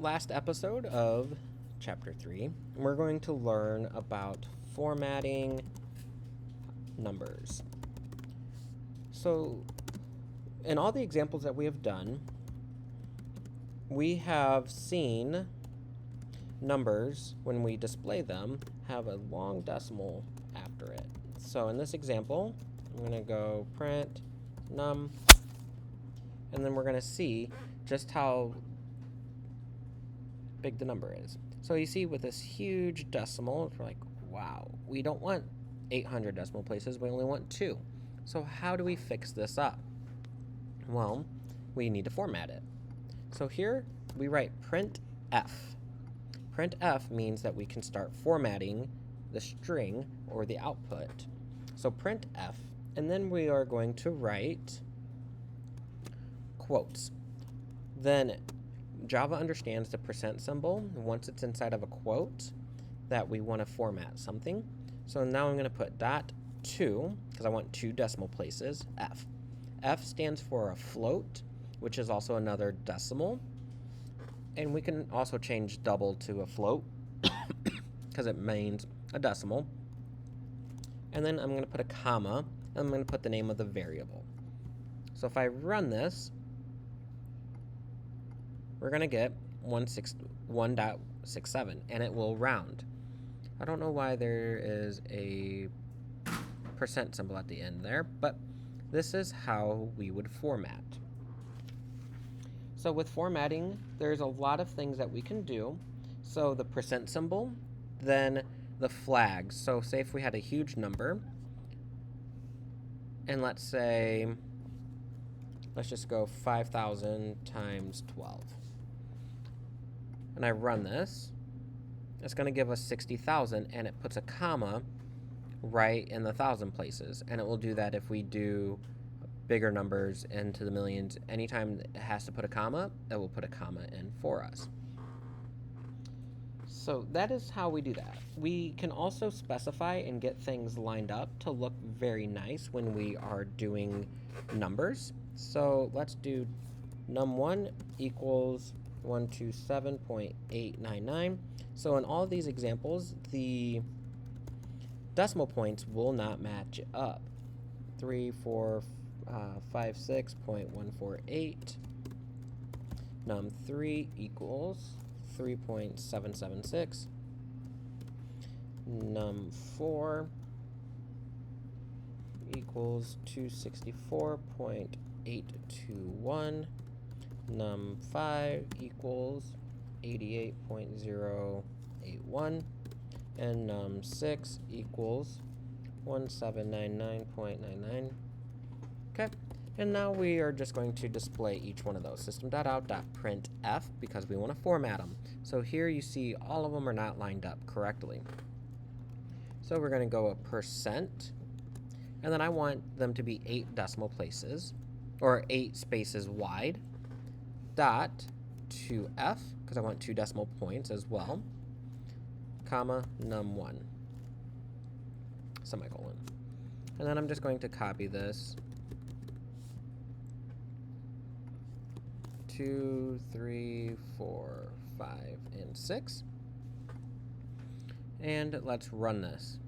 last episode of Chapter 3, we're going to learn about formatting numbers. So, in all the examples that we have done, we have seen numbers, when we display them, have a long decimal after it. So in this example, I'm going to go print num, and then we're going to see just how big the number is. So you see with this huge decimal, we're like, wow, we don't want 800 decimal places, we only want 2. So how do we fix this up? Well, we need to format it. So here we write printf. Printf means that we can start formatting the string or the output. So printf, and then we are going to write quotes. Then Java understands the percent symbol once it's inside of a quote that we want to format something. So now I'm going to put .2 because I want 2 decimal places, f. F stands for a float, which is also another decimal. And we can also change double to a float because it means a decimal. And then I'm going to put a comma, and I'm going to put the name of the variable. So if I run this, we're going to get 1.67, and it will round. I don't know why there is a percent symbol at the end there, but this is how we would format. So with formatting, there's a lot of things that we can do. So the percent symbol, then the flags. So say if we had a huge number, and let's just go 5,000 times 12. And I run this, it's going to give us 60,000, and it puts a comma right in the 1,000 places. And it will do that if we do bigger numbers into the millions. Anytime it has to put a comma, it will put a comma in for us. So that is how we do that. We can also specify and get things lined up to look very nice when we are doing numbers. So let's do num1 equals 127.899. So in all of these examples, the decimal points will not match up. 3456.148. num3 equals 3.776. num4 equals 264.821. num5 equals 88.081. and num6 equals 1799.99. Okay, and now we are just going to display each one of those. System.out.printf, because we want to format them. So here you see all of them are not lined up correctly. So we're going to go a percent, and then I want them to be 8 decimal places, or 8 spaces wide, dot to f, because I want 2 decimal points as well, comma, num1, semicolon. And then I'm just going to copy this 2, 3, 4, 5, and 6. And let's run this.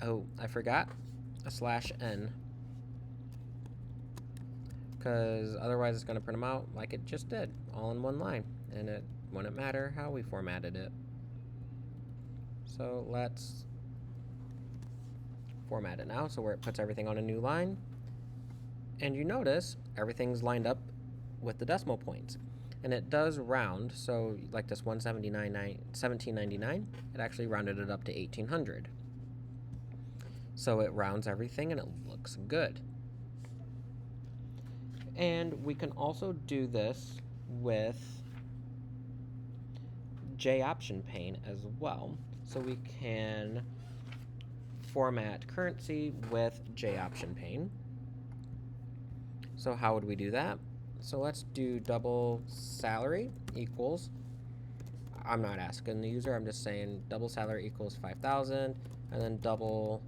Oh, I forgot a /n, because otherwise it's going to print them out like it just did, all in one line, and it wouldn't matter how we formatted it. So let's format it now, so where it puts everything on a new line. And you notice everything's lined up with the decimal points. And it does round, so like this 1799, it actually rounded it up to 1800. So it rounds everything and it looks good. And we can also do this with J-option pane as well. So we can format currency with J-option pane. So how would we do that? So let's do double salary equals, I'm not asking the user, I'm just saying double salary equals 5,000, and then double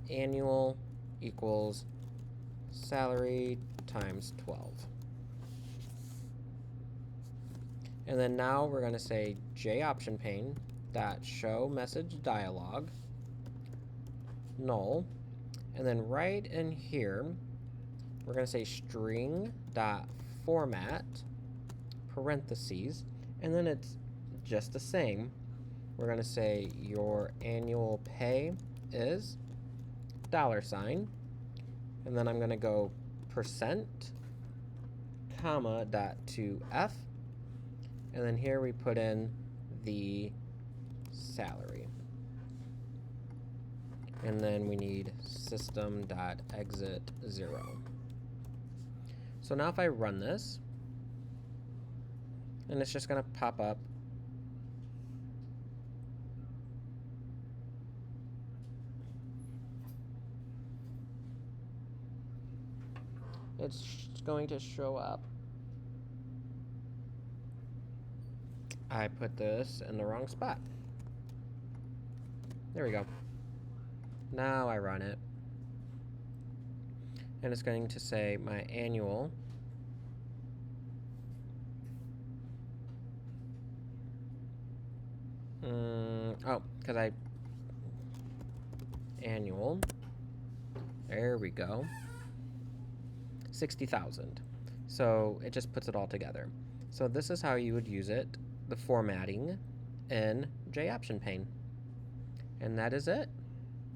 annual equals salary times 12. And then now we're going to say JOptionPane dot show message dialog null. And then right in here, we're going to say string dot format parentheses, and then it's just the same. We're going to say your annual pay is $, and then I'm going to go percent comma dot to F, and then here we put in the salary, and then we need system dot exit 0. So now if I run this, and it's just going to pop up it's going to show up. I put this in the wrong spot. There we go. Now I run it, and it's going to say my annual because annual, there we go, 60,000. So it just puts it all together. So this is how you would use it, the formatting in JOptionPane. And that is it.